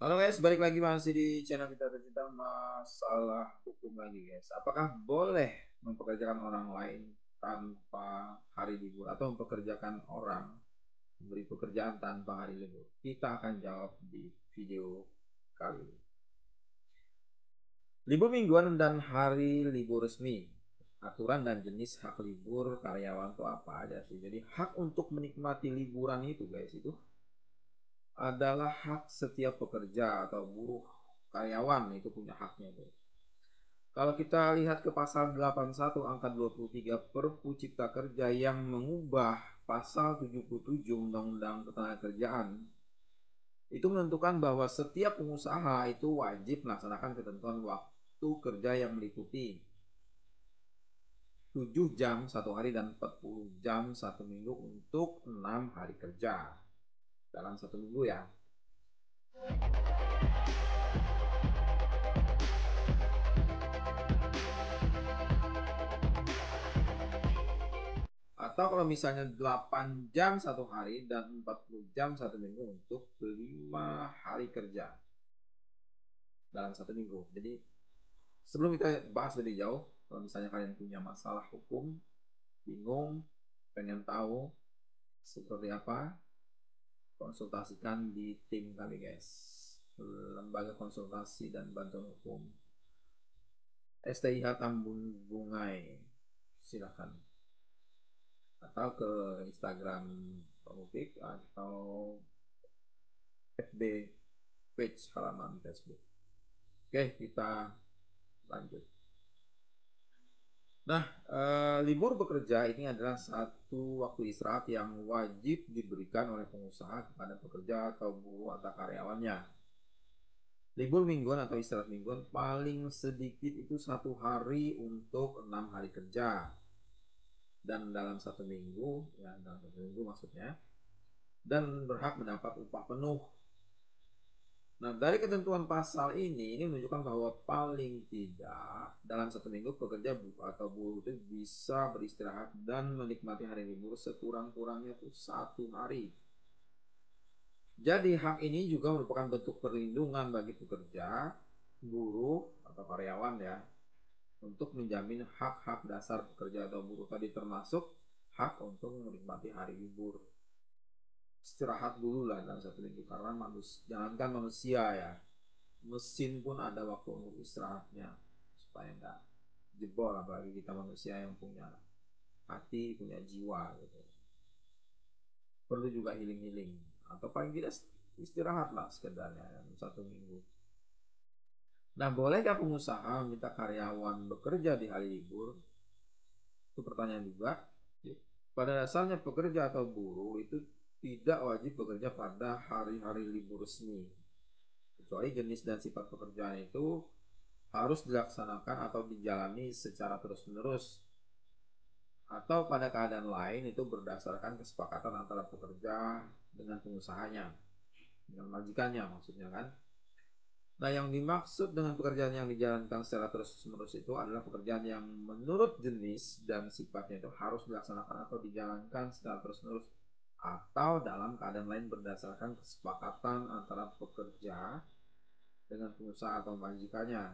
Halo guys, balik lagi masih di channel kita tentang masalah hukum lagi guys. Apakah boleh mempekerjakan orang lain tanpa hari libur atau mempekerjakan orang memberi pekerjaan tanpa hari libur? Kita akan jawab di video kali ini. Libur mingguan dan hari libur resmi. Aturan dan jenis hak libur karyawan itu apa aja sih? Jadi hak untuk menikmati liburan itu guys itu adalah hak setiap pekerja atau buruh karyawan itu punya haknya itu. Kalau kita lihat ke pasal 81 angka 23 Perpu Cipta Kerja yang mengubah pasal 77 Undang-Undang Ketenagakerjaan, itu menentukan bahwa setiap pengusaha itu wajib melaksanakan ketentuan waktu kerja yang meliputi 7 jam satu hari dan 40 jam satu minggu untuk 6 hari kerja dalam satu minggu ya. Atau kalau misalnya 8 jam satu hari dan 40 jam satu minggu untuk 5 hari kerja dalam satu minggu. Jadi sebelum kita bahas lebih jauh, kalau misalnya kalian punya masalah hukum, bingung, pengen tahu seperti apa, konsultasikan di tim kami guys. Lembaga Konsultasi dan Bantuan Hukum STIH Tambun Bungai. Silakan. Atau ke Instagram Pak atau FB page halaman Facebook. Oke, kita lanjut. Nah, libur bekerja ini adalah satu waktu istirahat yang wajib diberikan oleh pengusaha kepada pekerja atau buruh atau karyawannya. Libur mingguan atau istirahat mingguan paling sedikit itu satu hari untuk 6 hari kerja. Dan dalam satu minggu, ya dalam satu minggu maksudnya, dan berhak mendapat upah penuh. Nah, dari ketentuan pasal ini menunjukkan bahwa paling tidak dalam satu minggu pekerja atau buruh itu bisa beristirahat dan menikmati hari libur sekurang-kurangnya itu satu hari. Jadi hak ini juga merupakan bentuk perlindungan bagi pekerja, buruh atau karyawan ya, untuk menjamin hak-hak dasar pekerja atau buruh tadi termasuk hak untuk menikmati hari libur. Istirahat dulu lah dalam satu minggu karena jangankan manusia ya, mesin pun ada waktu untuk istirahatnya supaya enggak jebol, apalagi kita manusia yang punya hati, punya jiwa gitu. Perlu juga healing-healing atau paling tidak istirahat lah sekedarnya satu minggu. Nah, bolehkah pengusaha meminta karyawan bekerja di hari libur? Itu pertanyaan juga. Pada dasarnya pekerja atau buruh itu tidak wajib bekerja pada hari-hari libur resmi, kecuali jenis dan sifat pekerjaan itu harus dilaksanakan atau dijalani secara terus-menerus atau pada keadaan lain itu berdasarkan kesepakatan antara pekerja dengan pengusahanya, dengan majikannya maksudnya kan. Nah, yang dimaksud dengan pekerjaan yang dijalankan secara terus-menerus itu adalah pekerjaan yang menurut jenis dan sifatnya itu harus dilaksanakan atau dijalankan secara terus-menerus atau dalam keadaan lain berdasarkan kesepakatan antara pekerja dengan pengusaha atau majikannya.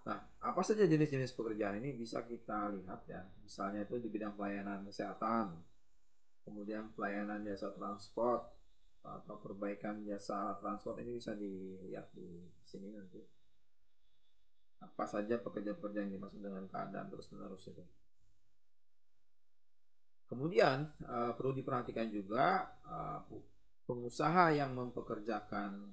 Nah, apa saja jenis-jenis pekerjaan ini bisa kita lihat ya. Misalnya itu di bidang pelayanan kesehatan, kemudian pelayanan jasa transport, atau perbaikan jasa transport ini bisa dilihat di sini nanti. Apa saja pekerjaan-pekerjaan yang dimaksud dengan keadaan terus-menerus itu. Kemudian perlu diperhatikan juga pengusaha yang mempekerjakan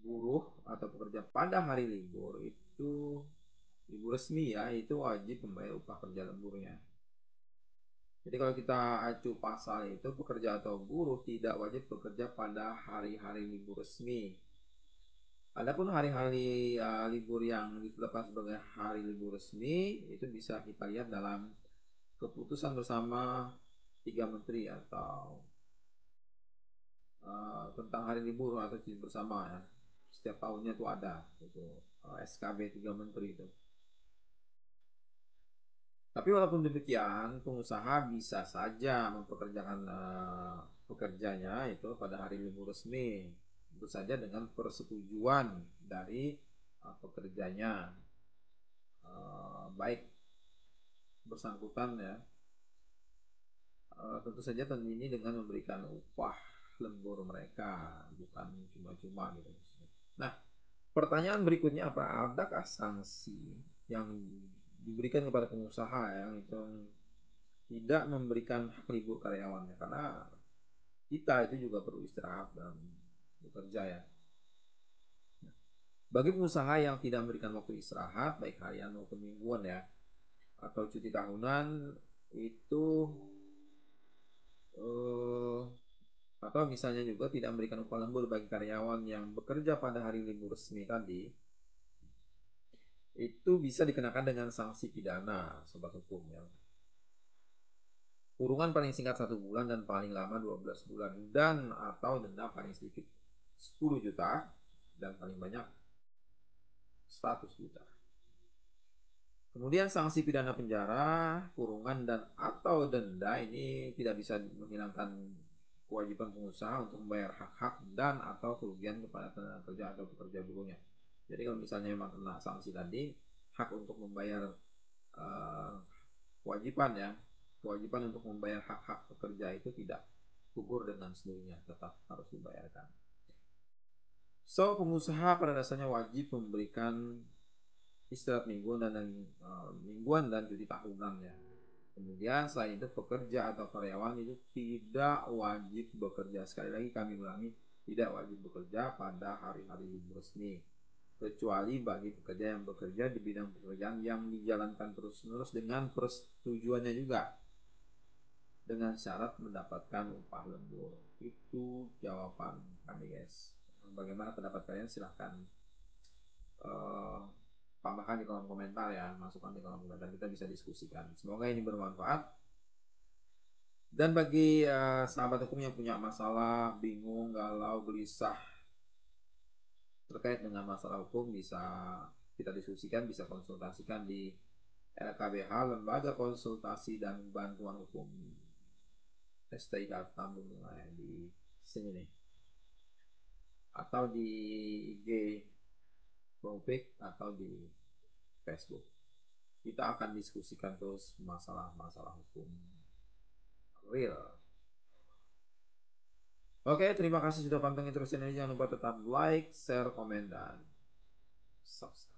buruh atau pekerja pada hari libur itu libur resmi ya, itu wajib membayar upah kerja lemburnya. Jadi kalau kita acu pasal itu pekerja atau buruh tidak wajib bekerja pada hari-hari libur resmi. Adapun hari-hari libur yang ditetapkan sebagai hari libur resmi itu bisa kita lihat dalam keputusan bersama tiga menteri atau tentang hari libur atau cuti bersama ya. Setiap tahunnya itu ada itu SKB tiga menteri itu. Tapi walaupun demikian, pengusaha bisa saja mempekerjakan pekerjanya itu pada hari libur resmi. tentu saja dengan persetujuan dari pekerjanya, baik bersangkutan ya, tentu saja ini dengan memberikan upah lembur mereka, bukan cuma-cuma gitu. Nah, pertanyaan berikutnya, apa adakah sanksi yang diberikan kepada pengusaha yang itu tidak memberikan hak libur karyawannya? Karena kita itu juga perlu istirahat dan bekerja ya. Bagi pengusaha yang tidak memberikan waktu istirahat, baik harian maupun mingguan ya, atau cuti tahunan, itu eh, atau misalnya juga tidak memberikan upah lembur bagi karyawan yang bekerja pada hari libur resmi tadi, itu bisa dikenakan dengan sanksi pidana sobat hukum ya. Kurungan paling singkat 1 bulan dan paling lama 12 bulan, dan atau denda paling sedikit 10 juta dan paling banyak 100 juta. Kemudian sanksi pidana penjara, kurungan, dan atau denda ini tidak bisa menghilangkan kewajiban pengusaha untuk membayar hak-hak dan atau kerugian kepada tenaga kerja atau pekerja buruhnya. Jadi kalau misalnya memang kena sanksi tadi, hak untuk membayar uh, kewajiban ya, kewajiban untuk membayar hak-hak pekerja itu tidak gugur dengan sendirinya, tetap harus dibayarkan. So, pengusaha pada dasarnya wajib memberikan istirahat mingguan dan cuti tahunan ya. Kemudian selain itu pekerja atau karyawan itu tidak wajib bekerja. Sekali lagi kami ulangi, tidak wajib bekerja pada hari-hari libur resmi. Kecuali bagi pekerja yang bekerja di bidang pekerjaan yang dijalankan terus-menerus dengan persetujuannya juga, dengan syarat mendapatkan upah lembur. Itu jawaban kami guys. Bagaimana pendapat kalian? Silahkan uh, tambahkan di kolom komentar ya, masukkan di kolom komentar, kita bisa diskusikan. Semoga ini bermanfaat. Dan bagi sahabat hukum yang punya masalah, bingung, galau, gelisah terkait dengan masalah hukum, bisa kita diskusikan, bisa konsultasikan di LKBH, Lembaga Konsultasi dan Bantuan Hukum STI Tambung di sini nih, atau di IG Profik atau di Facebook. Kita akan diskusikan terus masalah-masalah hukum real. Oke, terima kasih sudah pantengin terus ini. Jangan lupa tetap like, share, komen, dan subscribe.